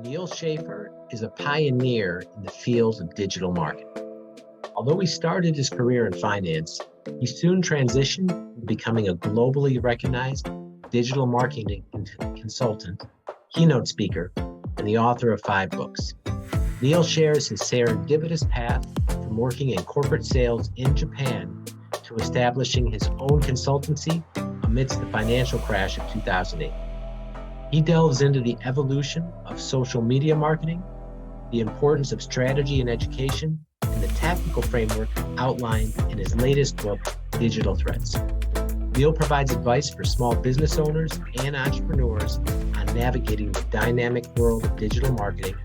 Neal Schaffer is a pioneer in the field of digital marketing. Although he started his career in finance, he soon transitioned to becoming a globally recognized digital marketing consultant, keynote speaker, and the author of 5 books. Neal shares his serendipitous path from working in corporate sales in Japan to establishing his own consultancy amidst the financial crash of 2008. He delves into the evolution of social media marketing, the importance of strategy and education, and the tactical framework outlined in his latest book, Digital Threads. Neal provides advice for small business owners and entrepreneurs on navigating the dynamic world of digital marketing,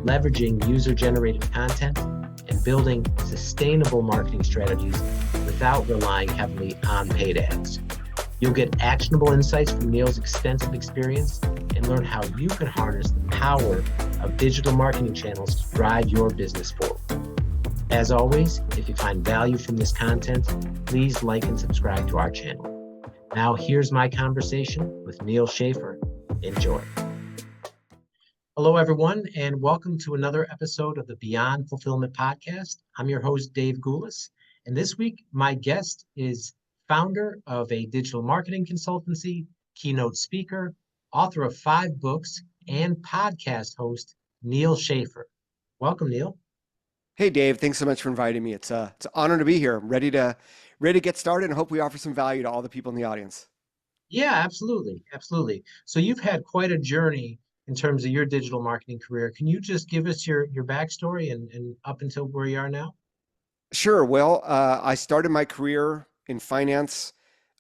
leveraging user-generated content, and building sustainable marketing strategies without relying heavily on paid ads. You'll get actionable insights from Neal's extensive experience and learn how you can harness the power of digital marketing channels to drive your business forward. As always, if you find value from this content, please like and subscribe to our channel. Now here's my conversation with Neal Schaffer. Enjoy. Hello, everyone, and welcome to another episode of the Beyond Fulfillment podcast. I'm your host, Dave Goulas, and this week my guest is founder of a digital marketing consultancy, keynote speaker, author of 5 books, and podcast host, Neal Schaffer. Welcome, Neal. Hey, Dave. Thanks so much for inviting me. It's an honor to be here. I'm ready to get started and hope we offer some value to all the people in the audience. Yeah, absolutely. Absolutely. So you've had quite a journey in terms of your digital marketing career. Can you just give us your backstory and up until where you are now? Sure. Well, I started my career in finance.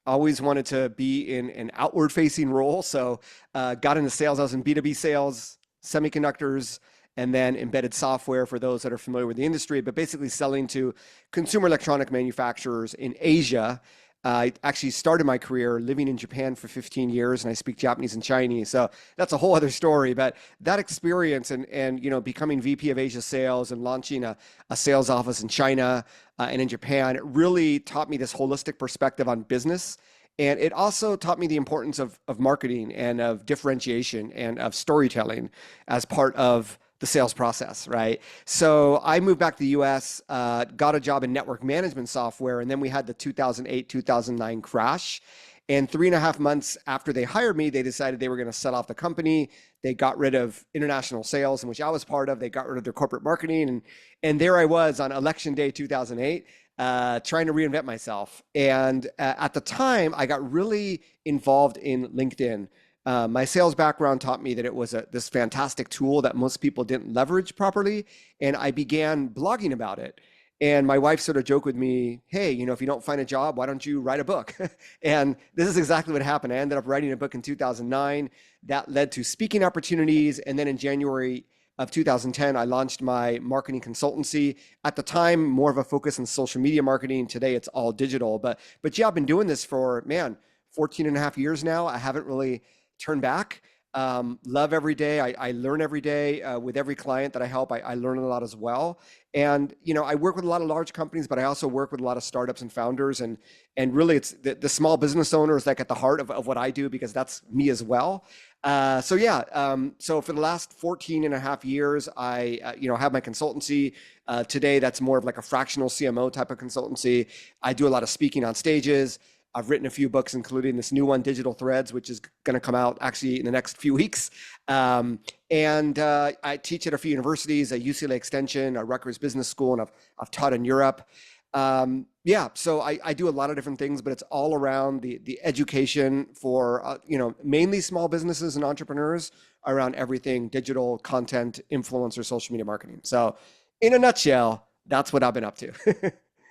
Always wanted to be in an outward-facing role. So got into sales. I was in B2B sales, semiconductors, and then embedded software for those that are familiar with the industry, but basically selling to consumer electronic manufacturers in Asia. I actually started my career living in Japan for 15 years, and I speak Japanese and Chinese. So that's a whole other story. But that experience and becoming VP of Asia sales and launching a sales office in China and in Japan really taught me this holistic perspective on business. And it also taught me the importance of marketing and of differentiation and of storytelling as part of the sales process, right? So I moved back to the US, got a job in network management software, and then we had the 2008, 2009 crash. And 3.5 months after they hired me, they decided they were going to sell off the company. They got rid of international sales, in which I was part of. They got rid of their corporate marketing. And there I was on election day 2008, trying to reinvent myself. And at the time, I got really involved in LinkedIn. My sales background taught me that it was this fantastic tool that most people didn't leverage properly. And I began blogging about it. And my wife sort of joked with me, hey, if you don't find a job, why don't you write a book? And this is exactly what happened. I ended up writing a book in 2009 that led to speaking opportunities. And then in January of 2010, I launched my marketing consultancy. At the time, more of a focus on social media marketing. Today, it's all digital. But yeah, I've been doing this for, 14 and a half years now. I haven't really turned back. Love every day. I learn every day with every client that I help. I learn a lot as well. And, I work with a lot of large companies, but I also work with a lot of startups and founders. And really, it's the small business owners that at the heart of what I do, because that's me as well. So for the last 14 and a half years, I have my consultancy. Today, that's more of like a fractional CMO type of consultancy. I do a lot of speaking on stages. I've written a few books, including this new one, Digital Threads, which is going to come out actually in the next few weeks. And I teach at a few universities, at UCLA Extension, at Rutgers Business School, and I've taught in Europe. So I do a lot of different things, but it's all around the education for, mainly small businesses and entrepreneurs around everything digital, content, influencer, social media marketing. So in a nutshell, that's what I've been up to.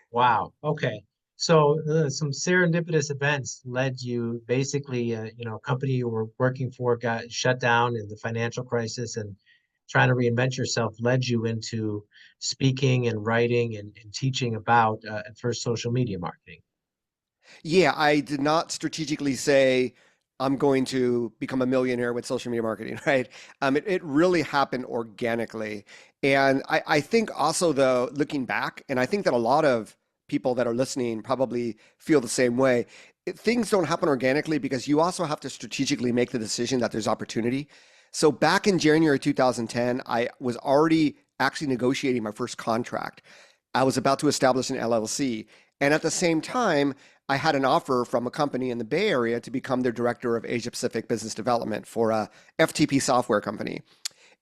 Wow. Okay. So some serendipitous events led you basically, a company you were working for got shut down in the financial crisis, and trying to reinvent yourself led you into speaking and writing and teaching about at first social media marketing. Yeah, I did not strategically say I'm going to become a millionaire with social media marketing, right? It really happened organically. And I think also, though, looking back, and I think that a lot of people that are listening probably feel the same way. Things don't happen organically because you also have to strategically make the decision that there's opportunity. So back in January 2010, I was already actually negotiating my first contract. I was about to establish an LLC. And at the same time, I had an offer from a company in the Bay Area to become their director of Asia Pacific business development for a FTP software company.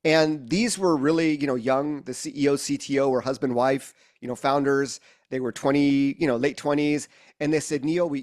And these were really, young. The CEO, CTO were husband, wife, founders. They were 20, late 20s. And they said, Neal, we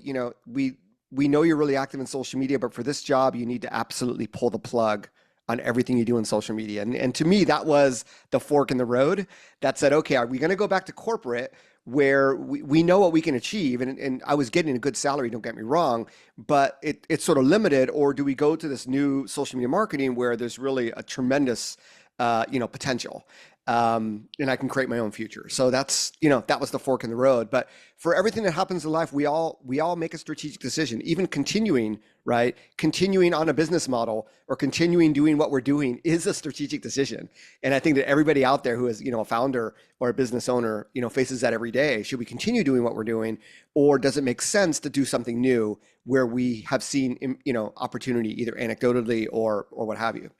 know you're really active in social media, but for this job, you need to absolutely pull the plug on everything you do in social media. And to me, that was the fork in the road that said, okay, are we going to go back to corporate where we know what we can achieve? And I was getting a good salary, don't get me wrong, but it's sort of limited. Or do we go to this new social media marketing where there's really a tremendous, potential? And I can create my own future. So that's, that was the fork in the road. But for everything that happens in life, we all make a strategic decision. Even continuing on a business model or continuing doing what we're doing is a strategic decision. And I think that everybody out there who is, a founder or a business owner, faces that every day. Should we continue doing what we're doing, or does it make sense to do something new where we have seen, opportunity either anecdotally or what have you?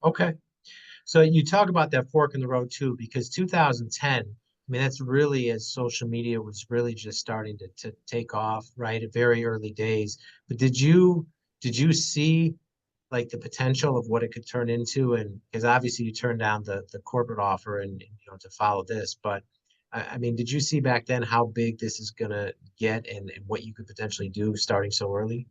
Okay. So you talk about that fork in the road too, because 2010, I mean, that's really as social media was really just starting to take off, right? At very early days. But did you see like the potential of what it could turn into? And because obviously you turned down the corporate offer and to follow this, but I mean, did you see back then how big this is gonna get and what you could potentially do starting so early?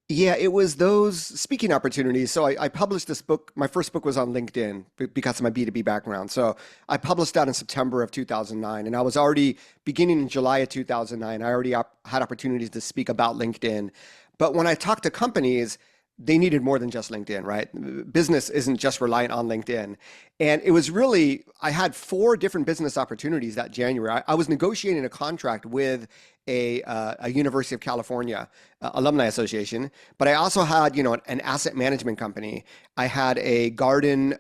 Yeah, it was those speaking opportunities. So I published this book. My first book was on LinkedIn because of my B2B background. So I published that in September of 2009. And I was already beginning in July of 2009. I already had opportunities to speak about LinkedIn. But when I talked to companies, they needed more than just LinkedIn, right? Business isn't just reliant on LinkedIn. And it was really, I had four different business opportunities that January. I was negotiating a contract with a University of California alumni association, but I also had, an asset management company. I had a garden,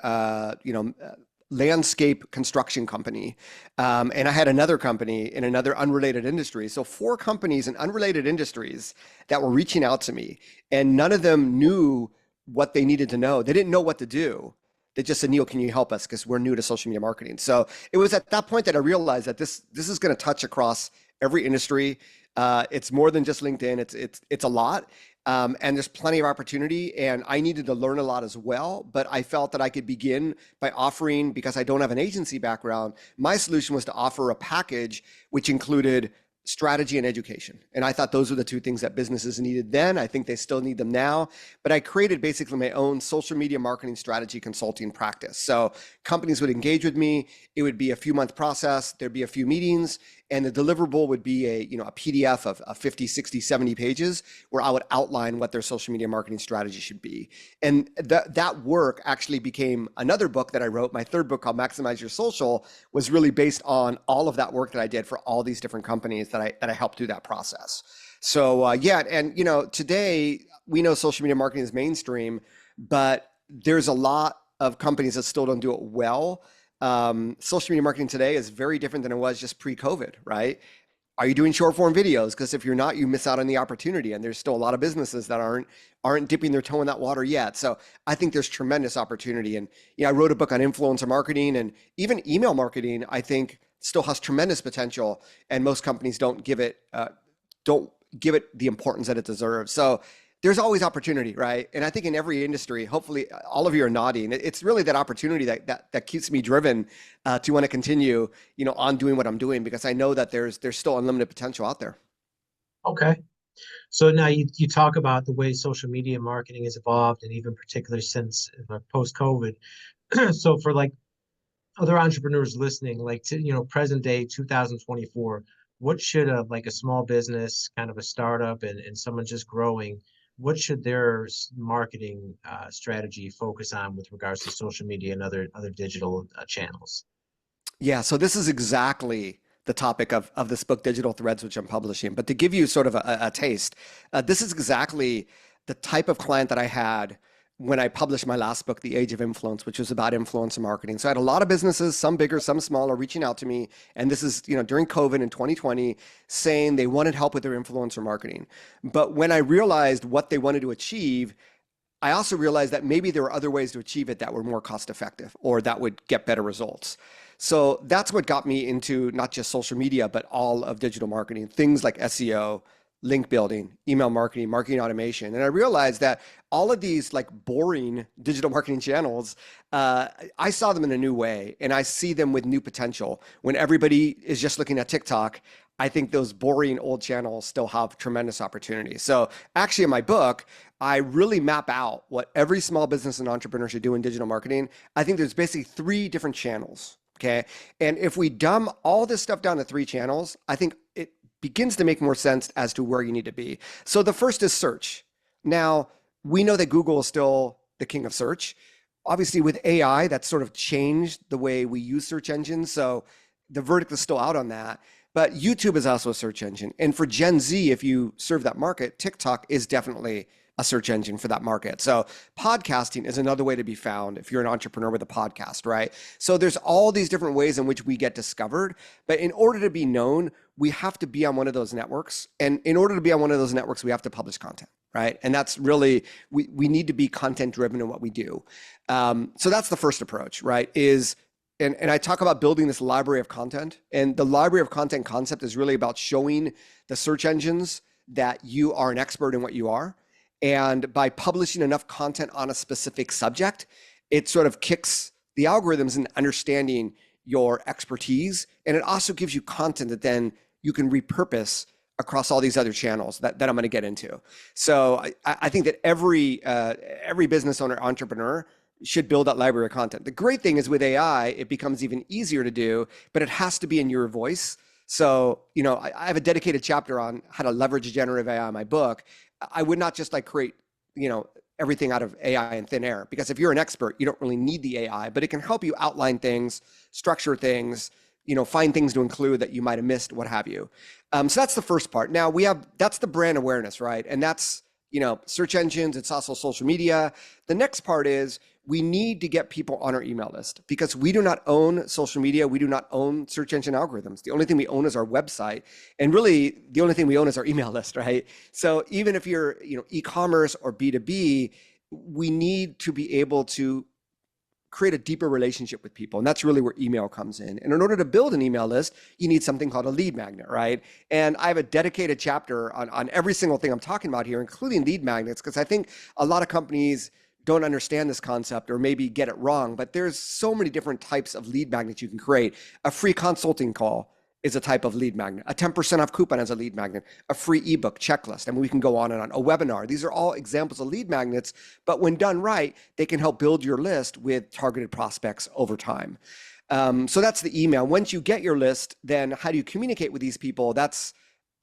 landscape construction company. And I had another company in another unrelated industry. So four companies in unrelated industries that were reaching out to me, and none of them knew what they needed to know. They didn't know what to do. They just said, Neal, can you help us? Because we're new to social media marketing. So it was at that point that I realized that this is going to touch across every industry. It's more than just LinkedIn. It's a lot. And there's plenty of opportunity, and I needed to learn a lot as well. But I felt that I could begin by offering, because I don't have an agency background, my solution was to offer a package which included strategy and education. And I thought those were the two things that businesses needed then. I think they still need them now. But I created basically my own social media marketing strategy consulting practice. So companies would engage with me. It would be a few month process. There'd be a few meetings, and the deliverable would be a PDF of 50, 60, 70 pages where I would outline what their social media marketing strategy should be. And that work actually became another book that I wrote. My third book, called Maximize Your Social, was really based on all of that work that I did for all these different companies that I helped through that process. So yeah, and today we know social media marketing is mainstream, but there's a lot of companies that still don't do it well. Social media marketing today is very different than it was just pre-COVID, right? Are you doing short form videos? Because if you're not, you miss out on the opportunity. And there's still a lot of businesses that aren't dipping their toe in that water yet. So I think there's tremendous opportunity. And I wrote a book on influencer marketing, and even email marketing, I think still has tremendous potential. And most companies don't give it the importance that it deserves. So there's always opportunity, right? And I think in every industry, hopefully all of you are nodding. It's really that opportunity that keeps me driven to want to continue, on doing what I'm doing, because I know that there's still unlimited potential out there. Okay. So now you talk about the way social media marketing has evolved, and even particularly since post-COVID. So for like other entrepreneurs listening, like to present day 2024, what should a small business, kind of a startup, and someone just growing, what should their marketing strategy focus on with regards to social media and other digital channels? Yeah, so this is exactly the topic of this book, Digital Threads, which I'm publishing. But to give you sort of a taste, this is exactly the type of client that I had when I published my last book, The Age of Influence, which was about influencer marketing. So I had a lot of businesses, some bigger, some smaller, reaching out to me. And this is, during COVID in 2020, saying they wanted help with their influencer marketing. But when I realized what they wanted to achieve, I also realized that maybe there were other ways to achieve it that were more cost effective or that would get better results. So that's what got me into not just social media, but all of digital marketing, things like SEO, link building, email marketing, marketing automation. And I realized that all of these like boring digital marketing channels, I saw them in a new way, and I see them with new potential. When everybody is just looking at TikTok, I think those boring old channels still have tremendous opportunity. So actually in my book, I really map out what every small business and entrepreneur should do in digital marketing. I think there's basically 3 different channels. Okay. And if we dumb all this stuff down to 3 channels, I think it begins to make more sense as to where you need to be. So the first is search. Now, we know that Google is still the king of search. Obviously, with AI, that's sort of changed the way we use search engines. So the verdict is still out on that. But YouTube is also a search engine. And for Gen Z, if you serve that market, TikTok is definitely a search engine for that market. So podcasting is another way to be found if you're an entrepreneur with a podcast, right? So there's all these different ways in which we get discovered. But in order to be known, we have to be on one of those networks. And in order to be on one of those networks, we have to publish content, right? And that's really, we need to be content driven in what we do. So that's the first approach, right? And I talk about building this library of content. And the library of content concept is really about showing the search engines that you are an expert in what you are. And by publishing enough content on a specific subject, it sort of kicks the algorithms in understanding your expertise. And it also gives you content that then you can repurpose across all these other channels that I'm going to get into. So I think that every business owner, entrepreneur should build that library of content. The great thing is with AI, it becomes even easier to do, but it has to be in your voice. So, I have a dedicated chapter on how to leverage generative AI in my book. I would not just like create, everything out of AI in thin air, because if you're an expert, you don't really need the AI, but it can help you outline things, structure things, find things to include that you might have missed, what have you. So that's the first part. Now that's the brand awareness, right? And that's, search engines, it's also social media. The next part is we need to get people on our email list, because we do not own social media. We do not own search engine algorithms. The only thing we own is our website. And really the only thing we own is our email list, right? So even if you're, e-commerce or B2B, we need to be able to create a deeper relationship with people. And that's really where email comes in. And in order to build an email list, you need something called a lead magnet, right? And I have a dedicated chapter on every single thing I'm talking about here, including lead magnets, because I think a lot of companies don't understand this concept or maybe get it wrong, but there's so many different types of lead magnets you can create. A free consulting call is a type of lead magnet. A 10% off coupon is a lead magnet. A free ebook checklist. I mean, we can go on and on. A webinar. These are all examples of lead magnets, but when done right, they can help build your list with targeted prospects over time. So that's the email. Once you get your list, then how do you communicate with these people? That's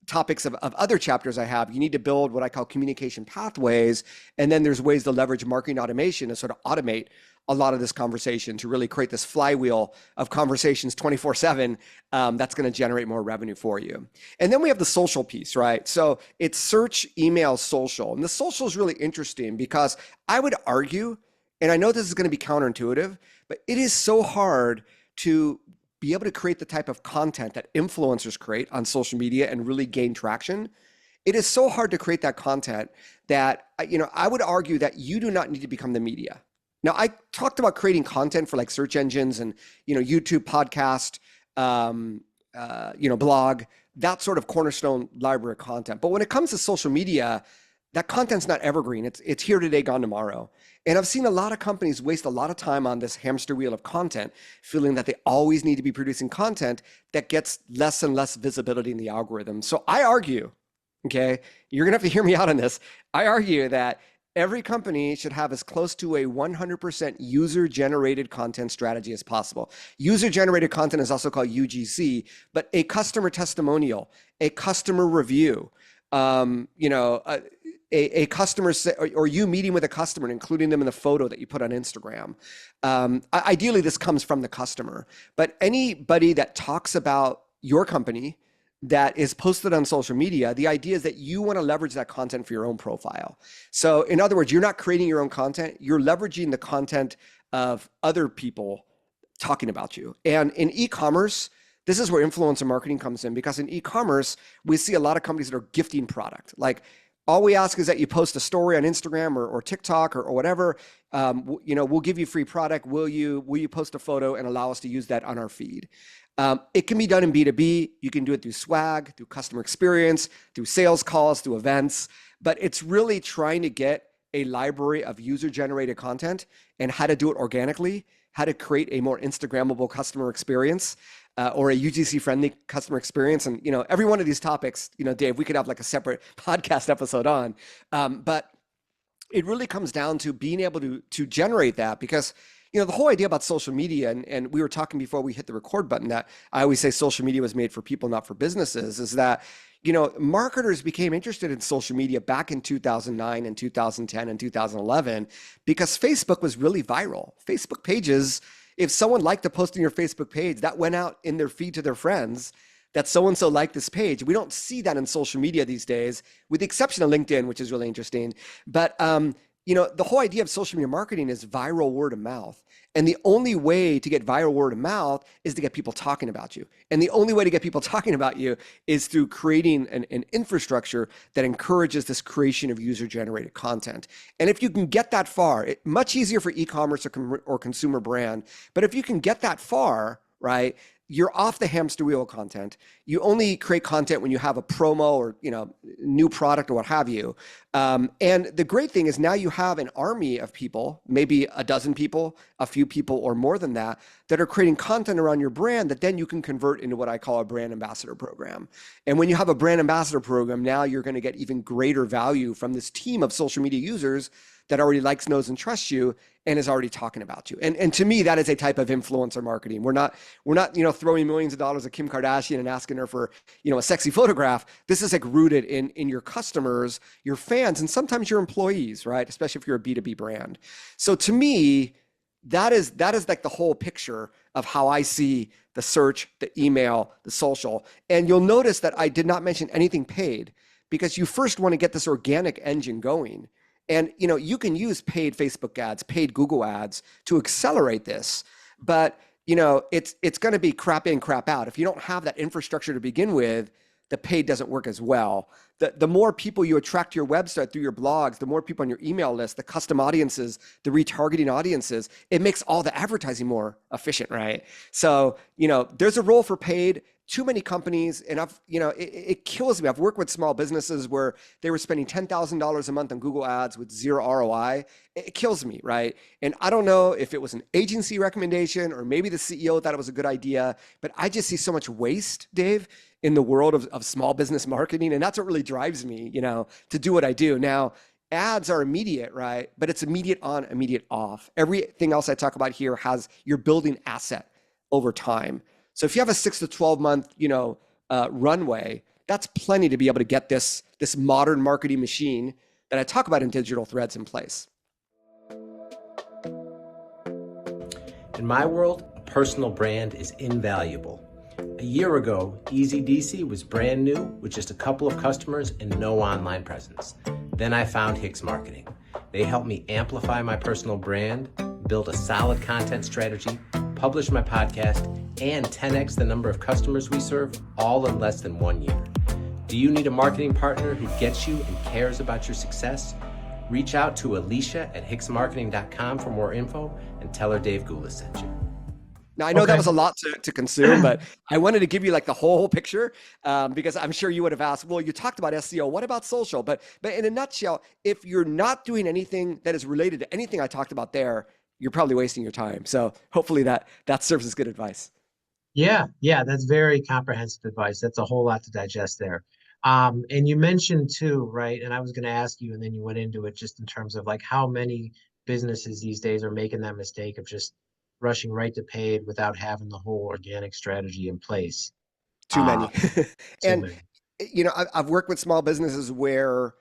topics of other chapters I have. You need to build what I call communication pathways. And then there's ways to leverage marketing automation to sort of automate a lot of this conversation to really create this flywheel of conversations 24/7 that's going to generate more revenue for you. And then we have the social piece, right? So it's search, email, social. And the social is really interesting because I would argue, and I know this is going to be counterintuitive, but it is so hard to be able to create the type of content that influencers create on social media and really gain traction. It is so hard to create that content that, I would argue that you do not need to become the media. Now, I talked about creating content for like search engines and, YouTube, podcast, blog, that sort of cornerstone library of content. But when it comes to social media, that content's not evergreen. It's here today, gone tomorrow. And I've seen a lot of companies waste a lot of time on this hamster wheel of content, feeling that they always need to be producing content that gets less and less visibility in the algorithm. So I argue, okay, you're gonna have to hear me out on this. I argue that every company should have as close to a 100% user-generated content strategy as possible. User-generated content is also called UGC, but a customer testimonial, a customer review, a customer or you meeting with a customer and including them in the photo that you put on Instagram. Ideally, this comes from the customer, but anybody that talks about your company that is posted on social media, the idea is that you want to leverage that content for your own profile. So in other words, you're not creating your own content, you're leveraging the content of other people talking about you. And in e-commerce, this is where influencer marketing comes in, because in e-commerce, we see a lot of companies that are gifting product. Like All we ask is that you post a story on Instagram or TikTok or whatever. We'll give you free product. Will you post a photo and allow us to use that on our feed? It can be done in B2B. You can do it through swag, through customer experience, through sales calls, through events. But it's really trying to get a library of user-generated content and how to do it organically, how to create a more Instagrammable customer experience, or a UGC-friendly customer experience. And, every one of these topics, Dave, we could have like a separate podcast episode on. But it really comes down to being able to generate that, because the whole idea about social media, and we were talking before we hit the record button, that I always say social media was made for people, not for businesses, is that marketers became interested in social media back in 2009 and 2010 and 2011 because Facebook was really viral. Facebook pages, if someone liked a post on your Facebook page, that went out in their feed to their friends, that so-and-so liked this page. We don't see that in social media these days, with the exception of LinkedIn, which is really interesting. But, the whole idea of social media marketing is viral word of mouth. And the only way to get viral word of mouth is to get people talking about you. And the only way to get people talking about you is through creating an infrastructure that encourages this creation of user-generated content. And if you can get that far, much easier for e-commerce or consumer brand, but if you can get that far, right, you're off the hamster wheel of content. You only create content when you have a promo or new product or what have you. And the great thing is now you have an army of people, maybe a dozen people, a few people, or more than that are creating content around your brand that then you can convert into what I call a brand ambassador program. And when you have a brand ambassador program, now you're going to get even greater value from this team of social media users that already likes, knows, and trusts you and is already talking about you. And to me, that is a type of influencer marketing. We're not throwing millions of dollars at Kim Kardashian and asking her for, a sexy photograph. This is like rooted in your customers, your fans, and sometimes your employees, right? Especially if you're a B2B brand. So to me, that is like the whole picture of how I see the search, the email, the social. And you'll notice that I did not mention anything paid, because you first want to get this organic engine going. And you can use paid Facebook ads, paid Google ads to accelerate this, but it's going to be crap in, crap out. If you don't have that infrastructure to begin with, the paid doesn't work as well. The more people you attract to your website through your blogs, the more people on your email list, the custom audiences, the retargeting audiences, it makes all the advertising more efficient, right? So, there's a role for paid. Too many companies, and it kills me. I've worked with small businesses where they were spending $10,000 a month on Google ads with zero ROI. It kills me, right? And I don't know if it was an agency recommendation or maybe the CEO thought it was a good idea, but I just see so much waste, Dave, in the world of small business marketing. And that's what really drives me, to do what I do. Now, ads are immediate, right? But it's immediate on, immediate off. Everything else I talk about here you're building asset over time. So if you have a 6 to 12 month, runway, that's plenty to be able to get this modern marketing machine that I talk about in Digital Threads in place. In my world, a personal brand is invaluable. A year ago, Easy DC was brand new with just a couple of customers and no online presence. Then I found Hicks Marketing. They helped me amplify my personal brand, build a solid content strategy, publish my podcast, and 10x the number of customers we serve, all in less than 1 year. Do you need a marketing partner who gets you and cares about your success? Reach out to Alicia at hicksmarketing.com for more info and tell her Dave Goulas sent you. Now, I know that was a lot to consume, but I wanted to give you like the whole picture, because I'm sure you would have asked, well, you talked about SEO, what about social? But in a nutshell, if you're not doing anything that is related to anything I talked about there, you're probably wasting your time. So hopefully that serves as good advice. Yeah, that's very comprehensive advice. That's a whole lot to digest there. And you mentioned too, right? And I was going to ask you, and then you went into it just in terms of like how many businesses these days are making that mistake of just rushing right to paid without having the whole organic strategy in place. Too many. Too And, many. I've worked with small businesses where,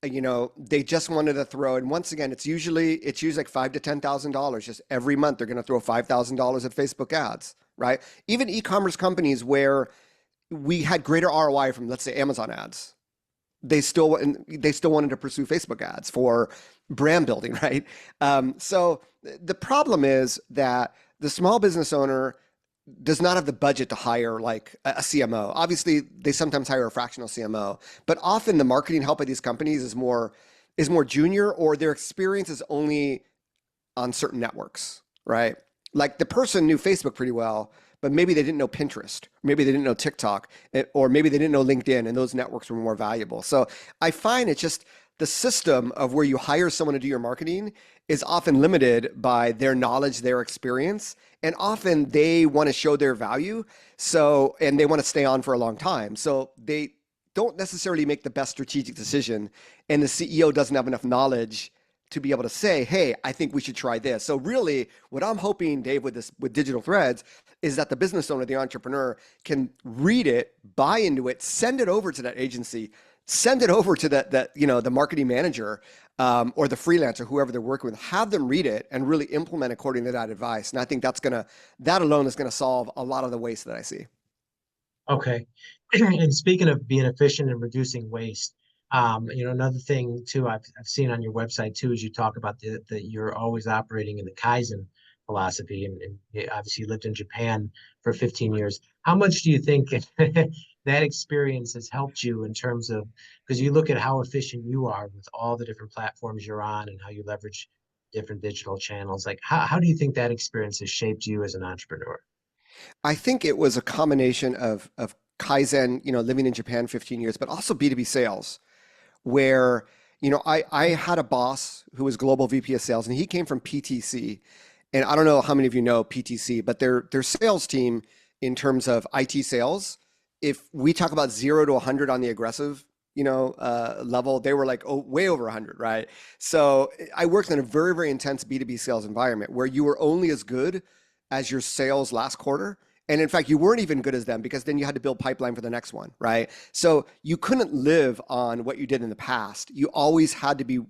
they just wanted to throw, and once again, it's usually like $5,000 to $10,000. Just every month, they're going to throw $5,000 at Facebook ads, right? Even e-commerce companies where we had greater ROI from, let's say, Amazon ads, they still wanted to pursue Facebook ads for brand building, right? So the problem is that the small business owner does not have the budget to hire like a CMO. Obviously, they sometimes hire a fractional CMO, but often the marketing help at these companies is more junior, or their experience is only on certain networks, right? Like the person knew Facebook pretty well, but maybe they didn't know Pinterest, maybe they didn't know TikTok, or maybe they didn't know LinkedIn, and those networks were more valuable. So I find it's just the system of where you hire someone to do your marketing is often limited by their knowledge, their experience, and often they want to show their value. So, and they want to stay on for a long time. So they don't necessarily make the best strategic decision, and the CEO doesn't have enough knowledge to be able to say, hey, I think we should try this. So really what I'm hoping, Dave, with Digital Threads is that the business owner, the entrepreneur, can read it, buy into it, send it over to that agency, send it over to the marketing manager, or the freelancer, whoever they're working with, have them read it and really implement according to that advice. And I think that alone is gonna solve a lot of the waste that I see. Okay. And speaking of being efficient and reducing waste, another thing too I've seen on your website too is you talk about that you're always operating in the Kaizen philosophy, and you obviously lived in Japan for 15 years. How much do you think that experience has helped you in terms of, because you look at how efficient you are with all the different platforms you're on and how you leverage different digital channels, like how do you think that experience has shaped you as an entrepreneur? I think it was a combination of Kaizen, living in Japan 15 years, but also B2B sales, where I had a boss who was global VP of sales, and he came from PTC. And I don't know how many of you know PTC, but their sales team in terms of IT sales, if we talk about 0 to 100 on the aggressive, level, they were like, oh, way over 100, right? So I worked in a very, very intense B2B sales environment where you were only as good as your sales last quarter. And in fact, you weren't even good as them, because then you had to build pipeline for the next one, right? So you couldn't live on what you did in the past. Always had to be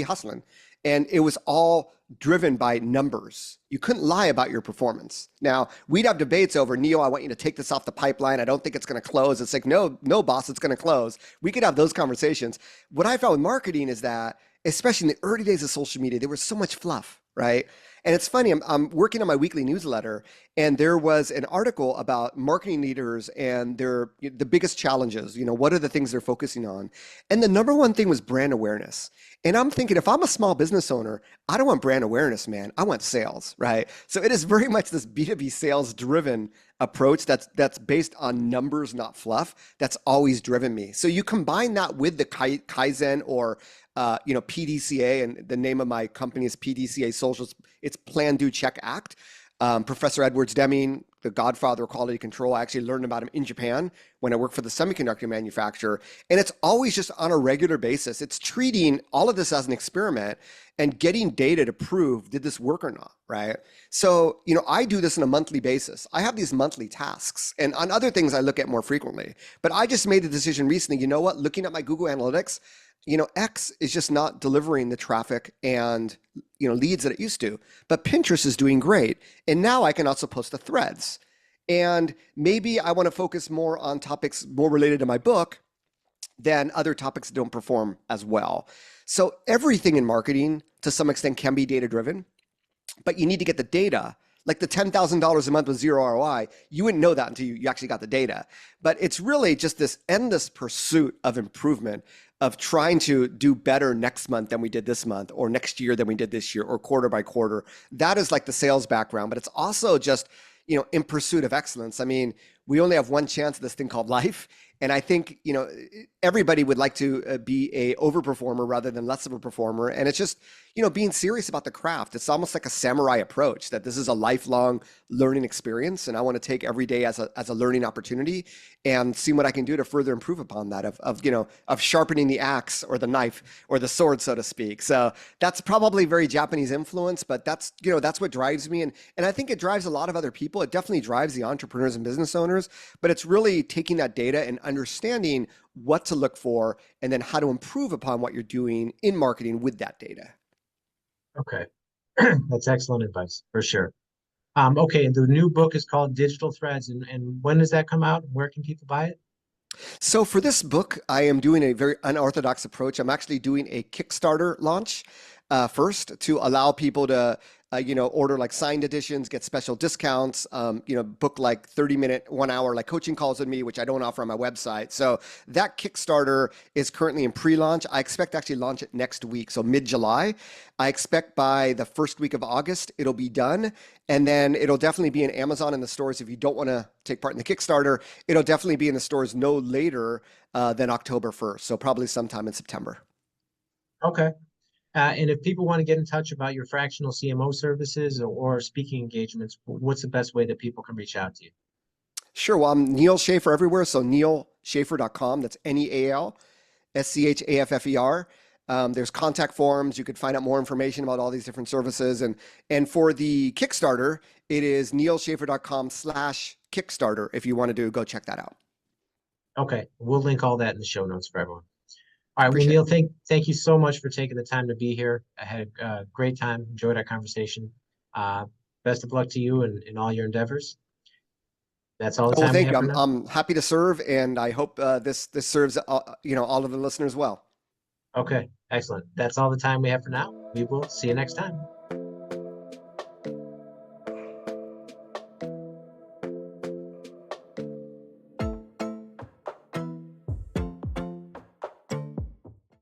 hustling. And it was all driven by numbers. You couldn't lie about your performance. Now, we'd have debates over, Neal, I want you to take this off the pipeline. I don't think it's going to close. It's like, no, no, boss, it's going to close. We could have those conversations. What I found with marketing is that, especially in the early days of social media, there was so much fluff, right? And it's funny, I'm working on my weekly newsletter, and there was an article about marketing leaders and the biggest challenges. What are the things they're focusing on? And the number one thing was brand awareness. And I'm thinking, if I'm a small business owner, I don't want brand awareness, man. I want sales, right? So it is very much this B2B sales driven approach that's based on numbers, not fluff. That's always driven me. So you combine that with the Kaizen, or PDCA, and the name of my company is PDCA Socials. It's Plan, Do, Check, Act. Professor Edwards Deming, the godfather of quality control, I actually learned about him in Japan when I worked for the semiconductor manufacturer. And it's always just on a regular basis. It's treating all of this as an experiment and getting data to prove, did this work or not, right? So, I do this on a monthly basis. I have these monthly tasks, and on other things I look at more frequently. But I just made the decision recently, looking at my Google Analytics, X is just not delivering the traffic and, leads that it used to, but Pinterest is doing great. And now I can also post the threads. And maybe I want to focus more on topics more related to my book than other topics that don't perform as well. So everything in marketing to some extent can be data driven, but you need to get the data. Like the $10,000 a month with zero ROI, you wouldn't know that until you actually got the data. But it's really just this endless pursuit of improvement, of trying to do better next month than we did this month, or next year than we did this year, or quarter by quarter. That is like the sales background, but it's also just, in pursuit of excellence. I mean, we only have one chance at this thing called life. And I think, everybody would like to be a overperformer rather than less of a performer. And it's just, being serious about the craft. It's almost like a samurai approach, that this is a lifelong learning experience. And I want to take every day as a learning opportunity and see what I can do to further improve upon that, of sharpening the axe or the knife or the sword, so to speak. So that's probably very Japanese influence, but that's what drives me. And I think it drives a lot of other people. It definitely drives the entrepreneurs and business owners, but it's really taking that data and understanding what to look for, and then how to improve upon what you're doing in marketing with that data. Okay. That's excellent advice for sure. Okay, the new book is called Digital Threads, and when does that come out? Where can people buy it? So for this book, I am doing a very unorthodox approach. I'm actually doing a Kickstarter launch first, to allow people to order like signed editions, get special discounts, book like 30-minute, 1 hour like coaching calls with me, which I don't offer on my website. So that Kickstarter is currently in pre-launch. I expect to actually launch it next week, so mid-July. I expect by the first week of August, it'll be done. And then it'll definitely be in Amazon in the stores. If you don't want to take part in the Kickstarter, it'll definitely be in the stores no later than October 1st. So probably sometime in September. Okay. And if people want to get in touch about your fractional CMO services or speaking engagements, what's the best way that people can reach out to you? Sure. Well, I'm Neal Schaffer everywhere. So nealschaffer.com. That's NEALSCHAFFER. There's contact forms. You could find out more information about all these different services. And for the Kickstarter, it is nealschaffer.com/Kickstarter. If you want to go check that out. Okay. We'll link all that in the show notes for everyone. All right. Well, Appreciate Neal, it. thank you so much for taking the time to be here. I had a great time, enjoyed our conversation. Uh, Best of luck to you in all your endeavors. That's all the Oh, well, time we thank have you. for I'm, now. I'm happy to serve, and I hope this serves all of the listeners well. Okay. Excellent. That's all the time we have for now. We will see you next time.